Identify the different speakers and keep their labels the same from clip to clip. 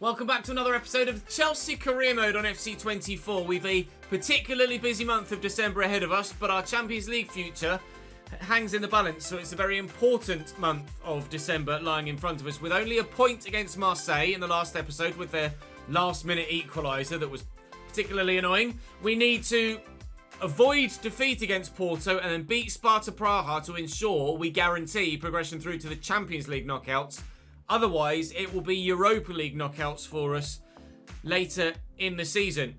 Speaker 1: Welcome back to another episode of Chelsea Career Mode on FC24. We've a particularly busy month of December ahead of us, but our Champions League future hangs in the balance, so it's a very important month of December lying in front of us, with only a point against Marseille in the last episode with their last-minute equaliser that was particularly annoying. We need to avoid defeat against Porto and then beat Sparta Praha to ensure we guarantee progression through to the Champions League knockouts. Otherwise, it will be Europa League knockouts for us later in the season.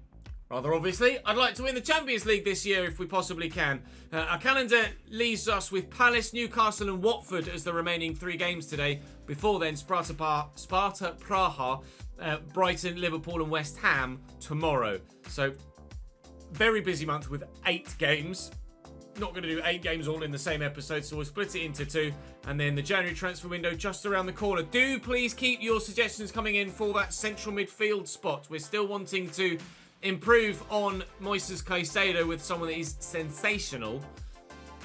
Speaker 1: Rather obviously, I'd like to win the Champions League this year if we possibly can. Our calendar leaves us with Palace, Newcastle and Watford as the remaining 3 games today. Before then, Sparta Praha, Brighton, Liverpool and West Ham tomorrow. So, very busy month with 8 games. Not going to do 8 games all in the same episode, so we'll split it into 2. And then the January transfer window just around the corner. Do please keep your suggestions coming in for that central midfield spot. We're still wanting to improve on Moises Caicedo with someone that is sensational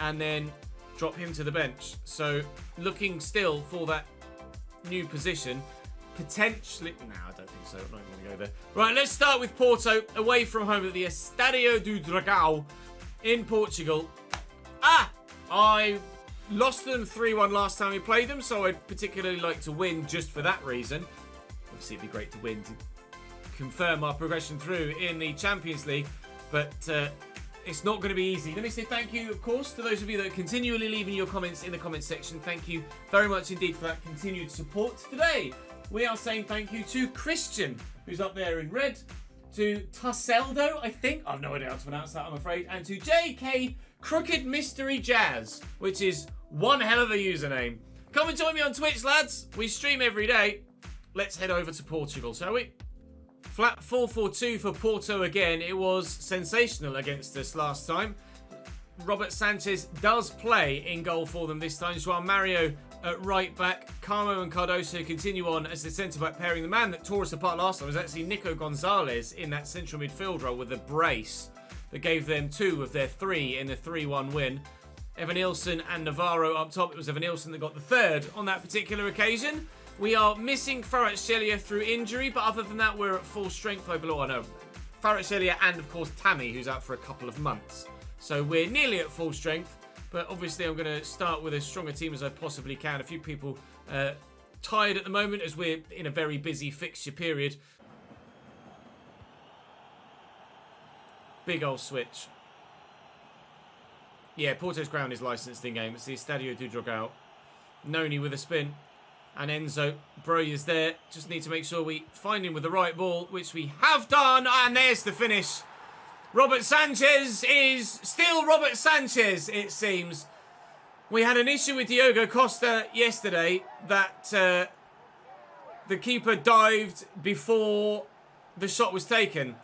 Speaker 1: and then drop him to the bench. So looking still for that new position. Potentially, no, I don't think so. I'm not going to go there. Right, let's start with Porto away from home at the Estádio do Dragão in Portugal. I lost them 3-1 last time we played them, so I'd particularly like to win just for that reason. Obviously, it'd be great to win to confirm our progression through in the Champions League, but it's not going to be easy. Let me say thank you, of course, to those of you that are continually leaving your comments in the comment section. Thank you very much indeed for that continued support. Today, we are saying thank you to Christian, who's up there in red, to Tasseldo, I think. I've no idea how to pronounce that, I'm afraid. And to JK Crooked Mystery Jazz, which is one hell of a username. Come and join me on Twitch, lads. We stream every day. Let's head over to Portugal, shall we? Flat 4-4-2 for Porto again. It was sensational against us last time. Robert Sanchez does play in goal for them this time. João Mario at right back. Carmo and Cardoso continue on as the centre-back pairing. The man that tore us apart last time was actually Nico Gonzalez in that central midfield role with a brace that gave them 2 of their 3 in the 3-1 win. Evanilson and Navarro up top. It was Evanilson that got the 3rd on that particular occasion. We are missing Kvaratskhelia through injury, but other than that, we're at full strength, I believe. Oh, no. Kvaratskhelia and, of course, Tammy, who's out for a couple of months. So we're nearly at full strength, but obviously I'm going to start with as strong a team as I possibly can. A few people tired at the moment as we're in a very busy fixture period. Big old switch. Yeah, Porto's ground is licensed in game. It's the Estádio do Dragão. Noni with a spin. And Enzo Broyer's there. Just need to make sure we find him with the right ball, which we have done. And there's the finish. Robert Sanchez is still Robert Sanchez, it seems. We had an issue with Diogo Costa yesterday that the keeper dived before the shot was taken.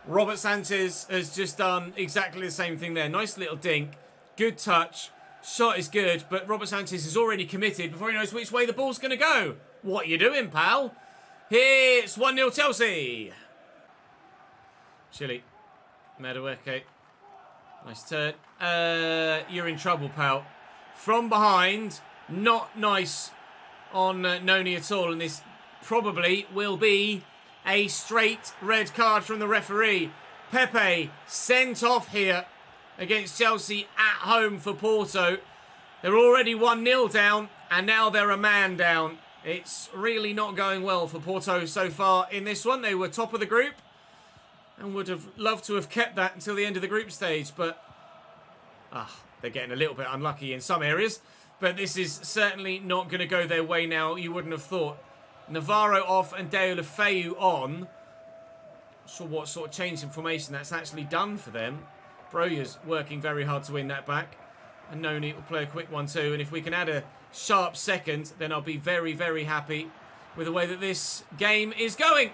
Speaker 1: Robert Sanchez has just done exactly the same thing there. Nice little dink. Good touch. Shot is good, but Robert Sanchez is already committed before he knows which way the ball's going to go. What are you doing, pal? It's 1-0 Chelsea. Chile. Madueke. Nice turn. You're in trouble, pal. From behind. Not nice on Noni at all. And this probably will be a straight red card from the referee. Pepe sent off here against Chelsea at home for Porto. They're already 1-0 down, and now they're a man down. It's really not going well for Porto so far in this one. They were top of the group and would have loved to have kept that until the end of the group stage, but they're getting a little bit unlucky in some areas. But this is certainly not going to go their way now, you wouldn't have thought. Navarro off and Deulofeu on. Not sure what sort of change in formation that's actually done for them. Broyer's working very hard to win that back. And Noni will play a quick one too. And if we can add a sharp second, then I'll be very, very happy with the way that this game is going.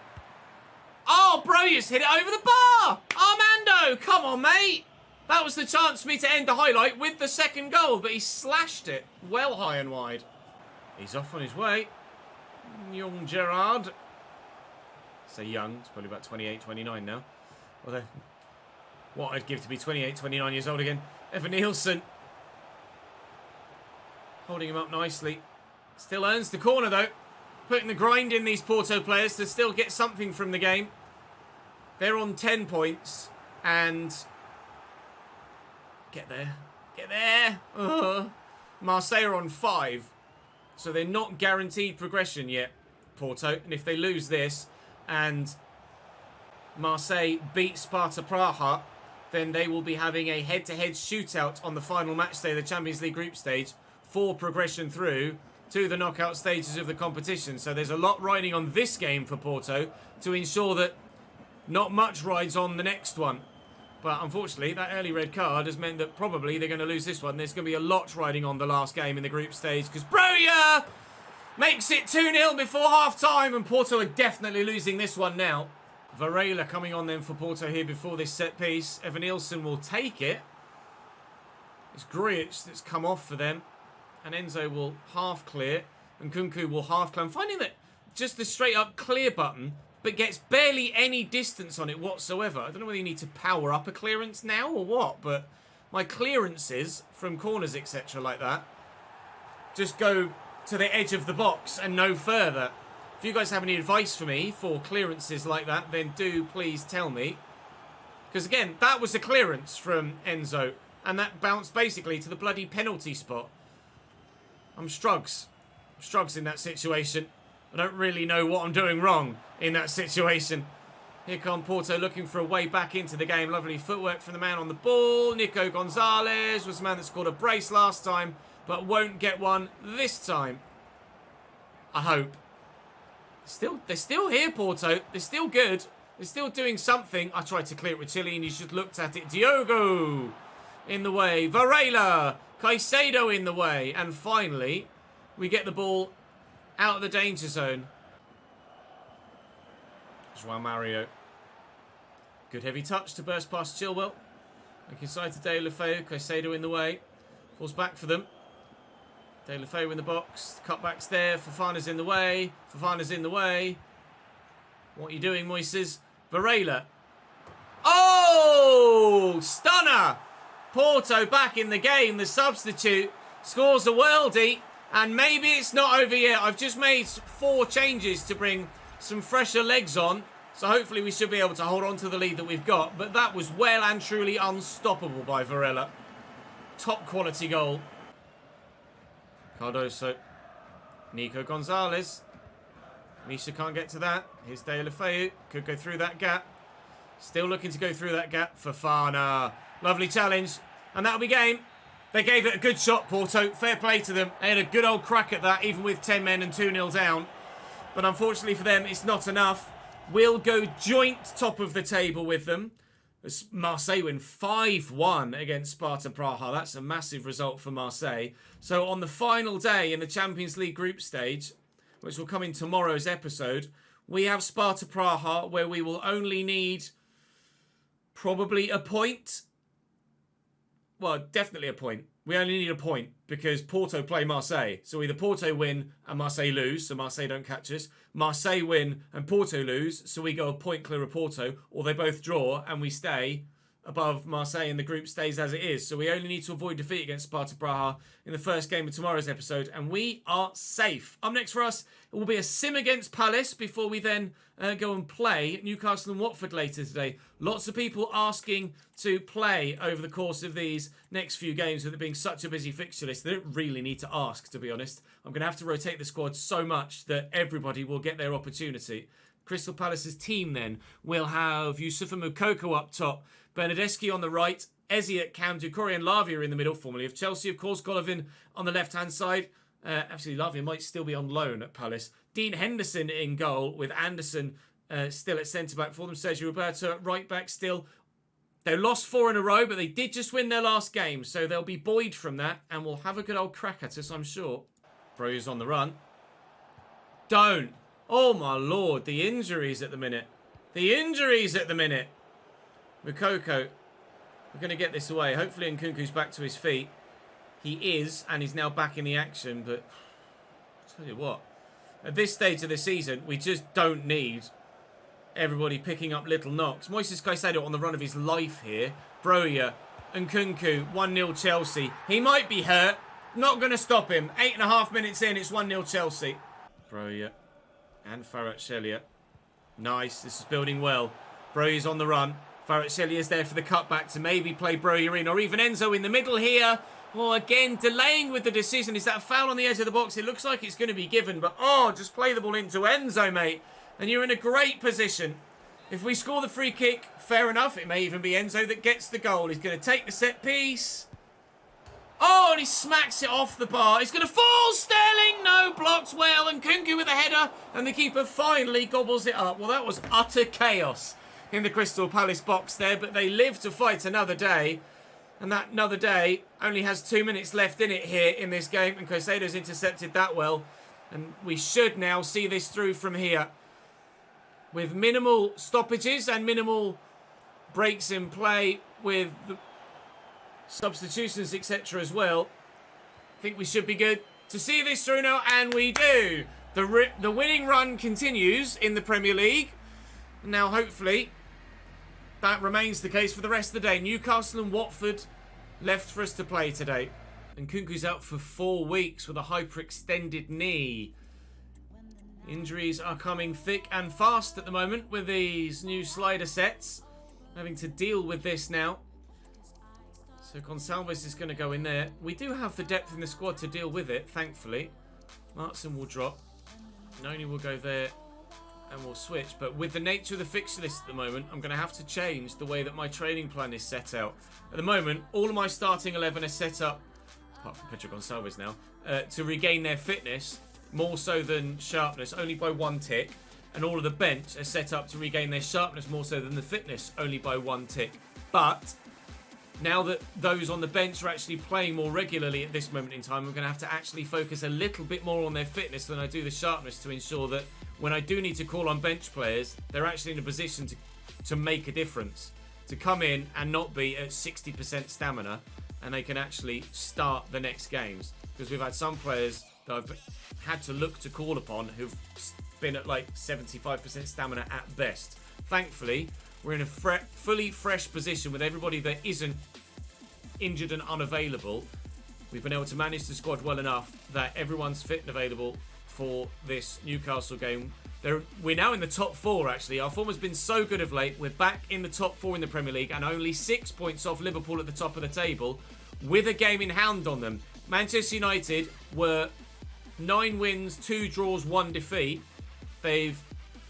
Speaker 1: Oh, Broyer's hit it over the bar! Armando, come on, mate! That was the chance for me to end the highlight with the second goal, but he slashed it well high and wide. He's off on his way. Young Gerard. Say young, he's probably about 28, 29 now. Although, what I'd give to be 28, 29 years old again. Evanilson. Holding him up nicely. Still earns the corner, though. putting the grind in, these Porto players, to still get something from the game. They're on 10 points. And... Get there. Get there. Marseille are on 5. So they're not guaranteed progression yet, Porto. And if they lose this and Marseille beat Sparta Praha, then they will be having a head-to-head shootout on the final match day of the Champions League group stage for progression through to the knockout stages of the competition. So there's a lot riding on this game for Porto to ensure that not much rides on the next one. But unfortunately, that early red card has meant that probably they're going to lose this one. There's going to be a lot riding on the last game in the group stage because Broja makes it 2-0 before half-time, and Porto are definitely losing this one now. Varela coming on then for Porto here before this set piece. Evanilson will take it. It's Grujic that's come off for them. And Enzo will half clear. And Kunku will half clear. I'm finding that just the straight up clear button, but gets barely any distance on it whatsoever. I don't know whether you need to power up a clearance now or what, but my clearances from corners, etc. like that, just go to the edge of the box and no further. If you guys have any advice for me for clearances like that, then do please tell me. Because again, that was a clearance from Enzo, and that bounced basically to the bloody penalty spot. I'm Strugs. Strugs in that situation. I don't really know what I'm doing wrong in that situation. Here come Porto looking for a way back into the game. Lovely footwork from the man on the ball. Nico Gonzalez was the man that scored a brace last time, but won't get one this time. I hope. They're still here, Porto. They're still good. They're still doing something. I tried to clear it with Chile and he just looked at it. Diogo in the way. Varela. Caicedo in the way. And finally, we get the ball out of the danger zone. João Mario. Good heavy touch to burst past Chilwell. Back inside to De La Feu. Caicedo in the way. Falls back for them. De La Feu in the box. Cutback's there. Fofana's in the way. Fofana's in the way. What are you doing, Moises? Varela. Oh! Stunner! Porto back in the game. The substitute scores a worldie. And maybe it's not over yet. I've just made 4 changes to bring some fresher legs on. So hopefully we should be able to hold on to the lead that we've got. But that was well and truly unstoppable by Varela. Top quality goal. Cardoso. Nico Gonzalez. Misha can't get to that. Here's De La Feu. Could go through that gap. Still looking to go through that gap. Fofana. Lovely challenge. And that'll be game. They gave it a good shot, Porto. Fair play to them. They had a good old crack at that, even with 10 men and 2-0 down. But unfortunately for them, it's not enough. We'll go joint top of the table with them. As Marseille win 5-1 against Sparta Praha. That's a massive result for Marseille. So on the final day in the Champions League group stage, which will come in tomorrow's episode, we have Sparta Praha, where we will only need probably a point. Well, definitely a point. We only need a point because Porto play Marseille. So either Porto win and Marseille lose, so Marseille don't catch us. Marseille win and Porto lose, so we go a point clear of Porto. Or they both draw and we stay above Marseille and the group stays as it is. So we only need to avoid defeat against Sparta Praha in the first game of tomorrow's episode. And we are safe. Up next for us, it will be a sim against Palace before we then go and play Newcastle and Watford later today. Lots of people asking to play over the course of these next few games with it being such a busy fixture list. They don't really need to ask, to be honest. I'm going to have to rotate the squad so much that everybody will get their opportunity. Crystal Palace's team then will have Yusufa Moukoko up top, Bernadeschi on the right, Eze at Cam, Doucouré and Lavia in the middle, formerly of Chelsea, of course, Golovin on the left-hand side. Actually, Lavia might still be on loan at Palace. Dean Henderson in goal, with Anderson still at centre-back for them. Sergio Roberto at right-back still. They lost 4 in a row, but they did just win their last game, so they'll be buoyed from that, and will have a good old crack at us, I'm sure. Broja's on the run. Don't. Oh, my Lord, the injuries at the minute. The injuries at the minute. Moukoko, we're going to get this away. Hopefully Nkunku's back to his feet. He is, and he's now back in the action, but I'll tell you what. At this stage of the season, we just don't need everybody picking up little knocks. Moises Caicedo on the run of his life here. Broja, Nkunku, 1-0 Chelsea. He might be hurt. Not going to stop him. 8.5 minutes in, it's 1-0 Chelsea. Broja And Kvaratskhelia. Nice. This is building well. Broja's on the run. Kvaratskhelia is there for the cutback to maybe play Broja in, or even Enzo in the middle here. Oh, again, delaying with the decision. Is that a foul on the edge of the box? It looks like it's going to be given, but just play the ball into Enzo, mate. And you're in a great position. If we score the free kick, fair enough. It may even be Enzo that gets the goal. He's going to take the set piece. Oh, and he smacks it off the bar. He's going to fall. Sterling, no, blocked well. And Kunku with a header. And the keeper finally gobbles it up. Well, that was utter chaos in the Crystal Palace box there. But they live to fight another day. And that another day only has 2 minutes left in it here in this game. And Caicedo's intercepted that well. And we should now see this through from here. With minimal stoppages and minimal breaks in play with the substitutions, etc. as well. I think we should be good to see this through now. And we do. The winning run continues in the Premier League. Now, hopefully, that remains the case for the rest of the day. Newcastle and Watford left for us to play today. And Kunku's out for 4 weeks with a hyperextended knee. Injuries are coming thick and fast at the moment with these new slider sets. Having to deal with this now. So Gonçalves is going to go in there. We do have the depth in the squad to deal with it, thankfully. Martin will drop. Noni will go there. And we'll switch. But with the nature of the fixture list at the moment, I'm going to have to change the way that my training plan is set out. At the moment, all of my starting 11 are set up, apart from Pedro Gonçalves now, to regain their fitness, more so than sharpness, only by 1 tick. And all of the bench are set up to regain their sharpness more so than the fitness, only by 1 tick. But now that those on the bench are actually playing more regularly at this moment in time, I'm going to have to actually focus a little bit more on their fitness than I do the sharpness to ensure that when I do need to call on bench players, they're actually in a position to make a difference. To come in and not be at 60% stamina, and they can actually start the next games. Because we've had some players that I've had to look to call upon who've been at like 75% stamina at best. Thankfully, we're in a fully fresh position with everybody that isn't injured and unavailable. We've been able to manage the squad well enough that everyone's fit and available for this Newcastle game. We're now in the top 4, actually. Our form has been so good of late. We're back in the top 4 in the Premier League and only 6 points off Liverpool at the top of the table with a game in hand on them. Manchester United were 9 wins, 2 draws, 1 defeat. And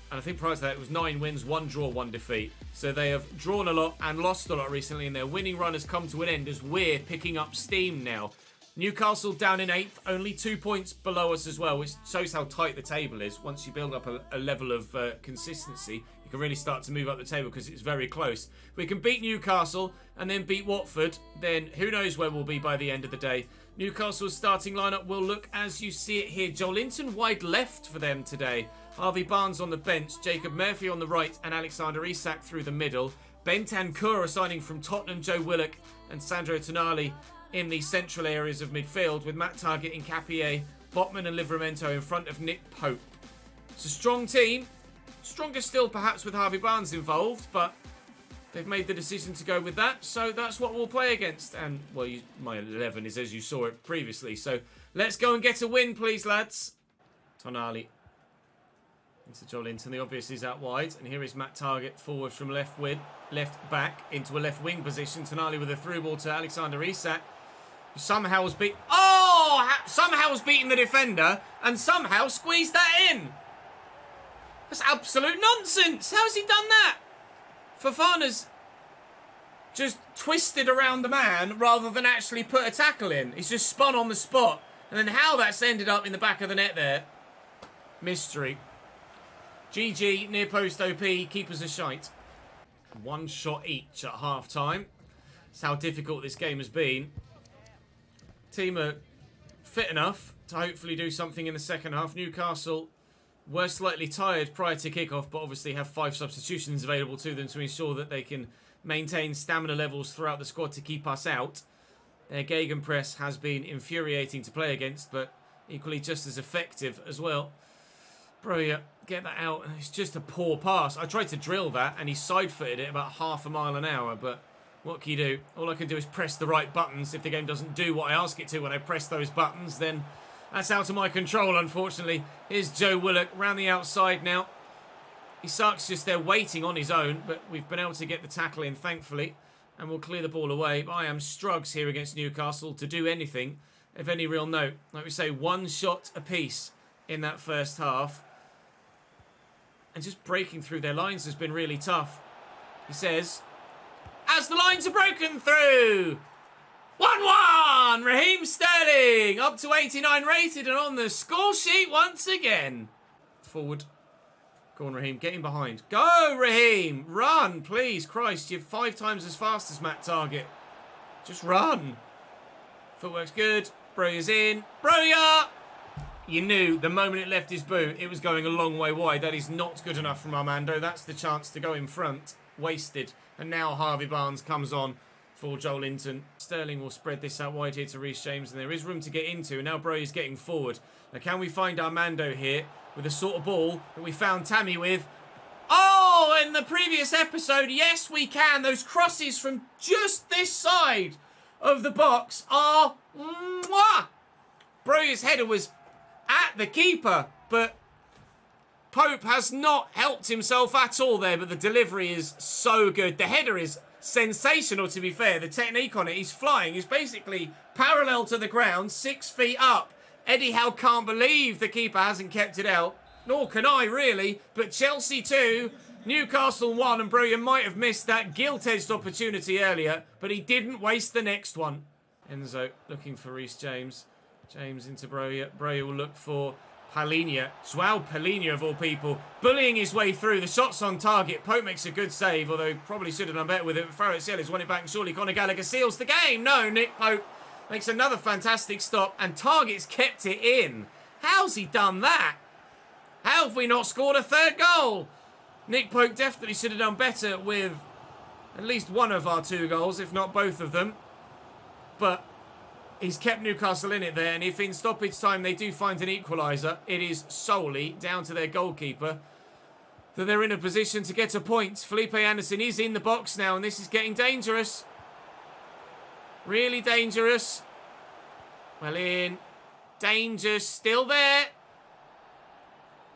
Speaker 1: I think prior to that it was 9 wins, 1 draw, 1 defeat. So they have drawn a lot and lost a lot recently, and their winning run has come to an end as we're picking up steam now. Newcastle down in 8th, only 2 points below us as well, which shows how tight the table is. Once you build up a level of consistency, you can really start to move up the table because it's very close. If we can beat Newcastle and then beat Watford, then who knows where we'll be by the end of the day. Newcastle's starting lineup will look as you see it here. Joelinton wide left for them today. Harvey Barnes on the bench, Jacob Murphy on the right, and Alexander Isak through the middle. Bentancur signing from Tottenham, Joe Willock and Sandro Tonali in the central areas of midfield, with Matt Targett, Nkapie, Botman and Livramento in front of Nick Pope. It's a strong team. Stronger still perhaps with Harvey Barnes involved, but they've made the decision to go with that, so that's what we'll play against. And, well, my 11 is as you saw it previously, so let's go and get a win, please, lads. Tonali into Joelinton, the obvious is out wide, and here is Matt Targett forward from left back into a left wing position. Tonali with a through ball to Alexander Isak, who somehow has beaten the defender and somehow squeezed that in. That's absolute nonsense. How's he done that? Fofana's just twisted around the man rather than actually put a tackle in. He's just spun on the spot. And then how that's ended up in the back of the net there, mystery. GG, near post OP, keepers are shite. 1 shot each at half time. That's how difficult this game has been. Team are fit enough to hopefully do something in the second half. Newcastle were slightly tired prior to kickoff, but obviously have 5 substitutions available to them to ensure that they can maintain stamina levels throughout the squad to keep us out. Their gegenpress has been infuriating to play against, but equally just as effective as well. Broja, get that out. It's just a poor pass. I tried to drill that, and he side-footed it about half a mile an hour, but what can you do? All I can do is press the right buttons. If the game doesn't do what I ask it to when I press those buttons, then That's out of my control, unfortunately. Here's Joe Willock round the outside now. Isak's just there waiting on his own, but we've been able to get the tackle in, thankfully. And we'll clear the ball away. But I am struggles here against Newcastle to do anything of any real note. Like we say, one shot apiece in that first half. And just breaking through their lines has been really tough. He says, as the lines are broken through, 1-1! Raheem Sterling, up to 89 rated and on the score sheet once again. Forward. Go on, Raheem, get in behind. Go, Raheem! Run, please. Christ, you're 5 times as fast as Matt Target. Just run. Footwork's good. Broya's in. Broya! You knew the moment it left his boot, it was going a long way wide. That is not good enough from Armando. That's the chance to go in front. Wasted. And now Harvey Barnes comes on for Joel Linton. Sterling will spread this out wide here to Reece James, and there is room to get into. And now Broya's getting forward. Now, can we find Armando here with the sort of ball that we found Tammy with? Oh, in the previous episode, yes, we can. Those crosses from just this side of the box are... Mwah! Broya's header was at the keeper, but Pope has not helped himself at all there, but the delivery is so good. The header is sensational, to be fair. The technique on it, he's flying. He's basically parallel to the ground, 6 feet up. Eddie Howe can't believe the keeper hasn't kept it out. Nor can I, really. But Chelsea 2, Newcastle 1, and Broya might have missed that gilt-edged opportunity earlier, but he didn't waste the next one. Enzo looking for Reece James. James into Broya. Broya will look for Palhinha. Joao Palhinha, of all people, bullying his way through. The shot's on target. Pope makes a good save, although probably should have done better with it. Farrell Sellers won it back, and surely Conor Gallagher seals the game. No, Nick Pope makes another fantastic stop, and Target's kept it in. How's he done that? How have we not scored a third goal? Nick Pope definitely should have done better with at least one of our 2 goals, if not both of them. But he's kept Newcastle in it there, and if in stoppage time they do find an equaliser, it is solely down to their goalkeeper that they're in a position to get a point. Felipe Anderson is in the box now, and this is getting dangerous. Really dangerous. Well in. Danger still there.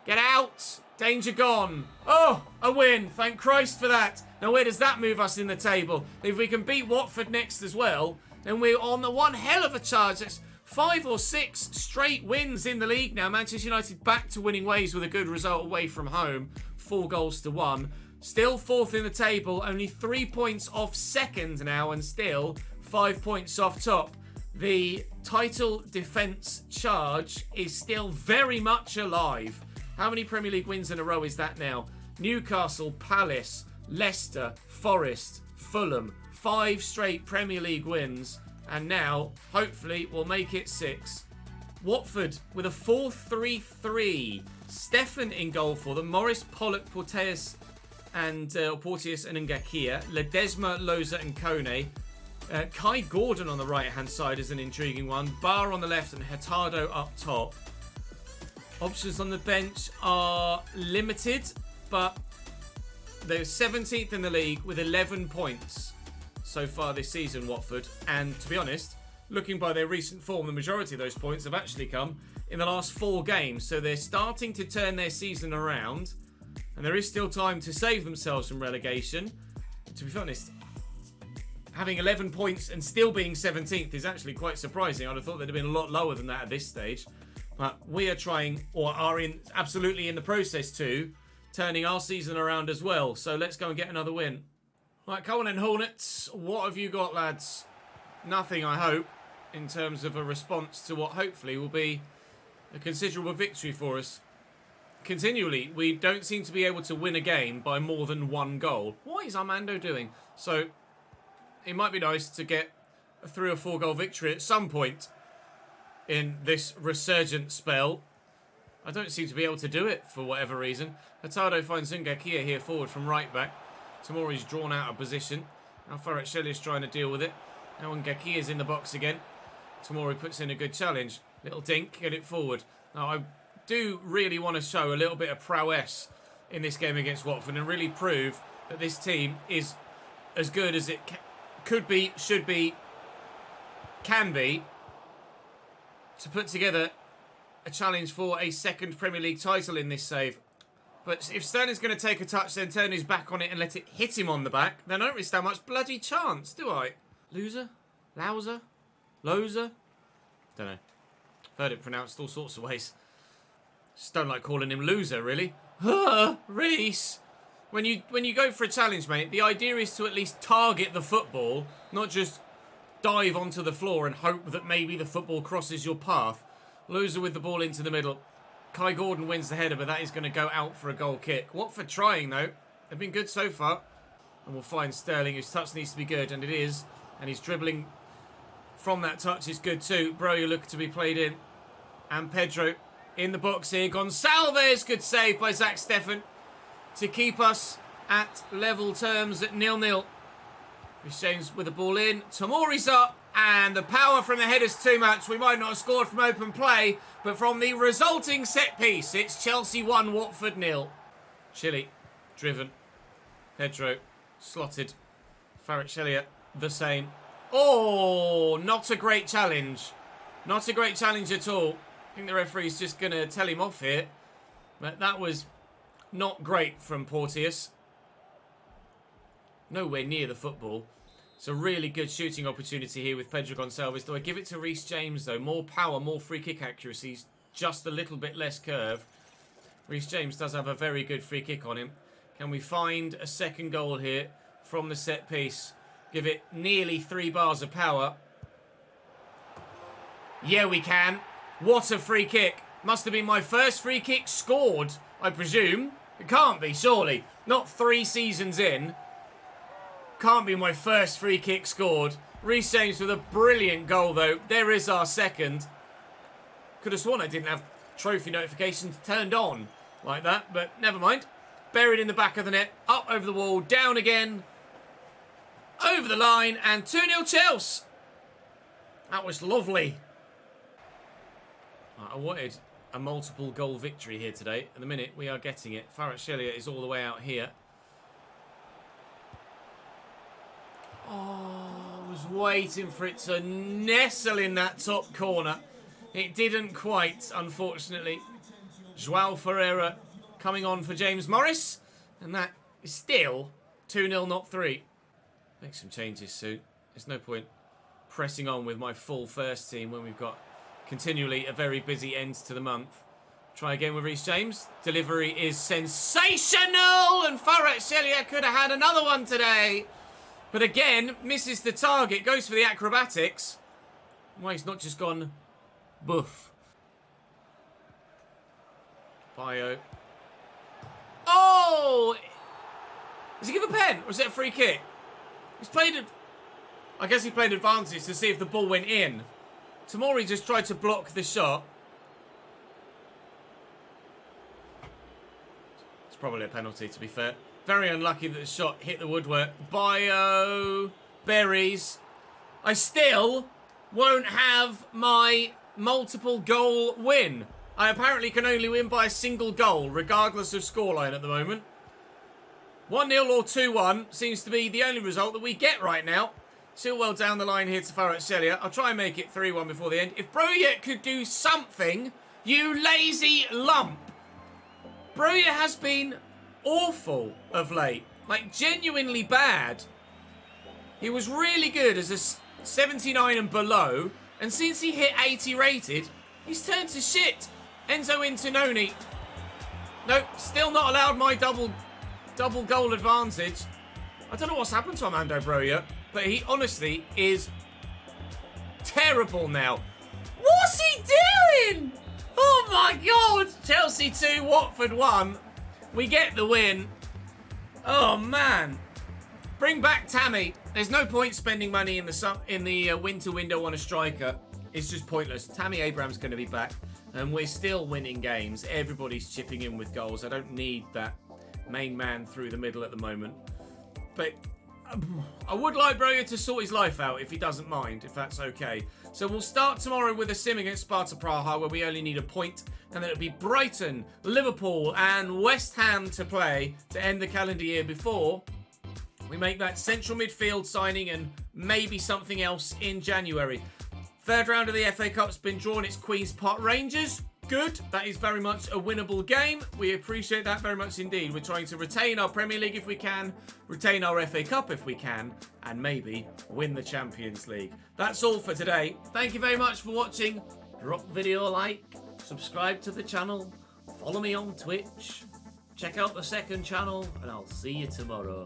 Speaker 1: Get out. Danger gone. Oh, a win. Thank Christ for that. Now, where does that move us in the table? If we can beat Watford next as well, then we're on the one hell of a charge. That's 5 or 6 straight wins in the league now. Manchester United back to winning ways with a good result away from home. 4 goals to 1. Still 4th in the table. Only 3 points off second now, and still 5 points off top. The title defence charge is still very much alive. How many Premier League wins in a row is that now? Newcastle, Palace, Leicester, Forest, Fulham. 5 straight Premier League wins. And now, hopefully, we'll make it 6. Watford with a 4-3-3. Stefan in goal for them. Morris, Pollock, Porteus and Ngakia. Ledesma, Loza and Kone. Kai Gordon on the right-hand side is an intriguing one. Barr on the left and Hurtado up top. Options on the bench are limited, but they're 17th in the league with 11 points so far this season, Watford. And to be honest, looking by their recent form, the majority of those points have actually come in the last 4 games. So they're starting to turn their season around, and there is still time to save themselves from relegation. To be honest, having 11 points and still being 17th is actually quite surprising. I'd have thought they'd have been a lot lower than that at this stage. But we are trying, or are absolutely in the process to, turning our season around as well. So let's go and get another win. Right, come on then, Hornets. What have you got, lads? Nothing, I hope, in terms of a response to what hopefully will be a considerable victory for us. Continually, we don't seem to be able to win a game by more than 1 goal. What is Armando doing? So it might be nice to get a 3 or 4 goal victory at some point in this resurgent spell. I don't seem to be able to do it for whatever reason. Hurtado finds Ngakia here forward from right back. Tamori's drawn out of position. Now Farrell is trying to deal with it. Now Ngakia is in the box again. Tamori puts in a good challenge. Little dink, get it forward. Now I do really want to show a little bit of prowess in this game against Watford and really prove that this team is as good as it could be, should be, can be, to put together a challenge for a second Premier League title in this save. But if Sterling's going to take a touch, then turn his back on it and let it hit him on the back, then I don't really stand much bloody chance, do I? Loser? Louser? Loser? Don't know. Heard it pronounced all sorts of ways. Just don't like calling him loser, really. Reese! When you go for a challenge, mate, the idea is to at least target the football, not just dive onto the floor and hope that maybe the football crosses your path. Loser with the ball into the middle. Kai Gordon wins the header, but that is going to go out for a goal kick. Watford trying, though. They've been good so far. And we'll find Sterling, whose touch needs to be good, and it is. And his dribbling from that touch is good too. Broja looking to be played in. And Pedro in the box here. Gonçalves, good save by Zach Steffen to keep us at level terms at 0-0. Rhys James with the ball in. Tomori's up. And the power from the header's too much. We might not have scored from open play, but from the resulting set piece, it's Chelsea 1, Watford 0. Chile, driven. Pedro, slotted. Kvaratskhelia, the same. Oh, not a great challenge. Not a great challenge at all. I think the referee's just going to tell him off here. But that was not great from Porteous. Nowhere near the football. It's a really good shooting opportunity here with Pedro Gonçalves. Do I give it to Rhys James, though? More power, more free kick accuracy, just a little bit less curve. Rhys James does have a very good free kick on him. Can we find a second goal here from the set piece? Give it nearly 3 bars of power. Yeah, we can. What a free kick. Must have been my first free kick scored, I presume. It can't be, surely. Not 3 seasons in. Can't be my first free kick scored. Rhys James with a brilliant goal, though. There is our second. Could have sworn I didn't have trophy notifications turned on like that, but never mind. Buried in the back of the net. Up over the wall. Down again. Over the line. And 2-0 Chelsea. That was lovely. I wanted a multiple goal victory here today. At the minute, we are getting it. Kvaratskhelia is all the way out here. Oh, I was waiting for it to nestle in that top corner. It didn't quite, unfortunately. João Ferreira coming on for James Morris. And that is still 2-0, not 3. Make some changes soon. There's no point pressing on with my full first team when we've got continually a very busy end to the month. Try again with Rhys James. Delivery is sensational. And Kvaratskhelia could have had another one today. But again, misses the target. Goes for the acrobatics. Why, he's not just gone boof. Bio. Oh! Does he give a pen? Or is it a free kick? He's played it. I guess he played advantage to see if the ball went in. Tomori just tried to block the shot. It's probably a penalty, to be fair. Very unlucky that the shot hit the woodwork. Bio berries. I still won't have my multiple goal win. I apparently can only win by a single goal, regardless of scoreline at the moment. 1-0 or 2-1 seems to be the only result that we get right now. Still well down the line here to Kvaratskhelia. I'll try and make it 3-1 before the end. If Broja could do something, you lazy lump. Broja has been awful of late. Like, genuinely bad. He was really good as a 79 and below. And since he hit 80 rated, he's turned to shit. Enzo Intononi. Nope, still not allowed my double goal advantage. I don't know what's happened to Armando Broja, but he honestly is terrible now. What's he doing? Oh my God! Chelsea 2, Watford 1. We get the win. Oh man. Bring back Tammy. There's no point spending money in the winter window on a striker. It's just pointless. Tammy Abraham's going to be back. And we're still winning games. Everybody's chipping in with goals. I don't need that main man through the middle at the moment. But I would like Broja to sort his life out if he doesn't mind, if that's okay. So we'll start tomorrow with a sim against Sparta Praha, where we only need a point. And then it'll be Brighton, Liverpool and West Ham to play to end the calendar year before we make that central midfield signing and maybe something else in January. Third round of the FA Cup's been drawn. It's Queen's Park Rangers good. That is very much a winnable game. We appreciate that very much indeed. We're trying to retain our Premier League if we can, retain our FA Cup if we can, and maybe win the Champions League. That's all for today. Thank you very much for watching. Drop the video a like, subscribe to the channel, follow me on Twitch, check out the second channel, and I'll see you tomorrow.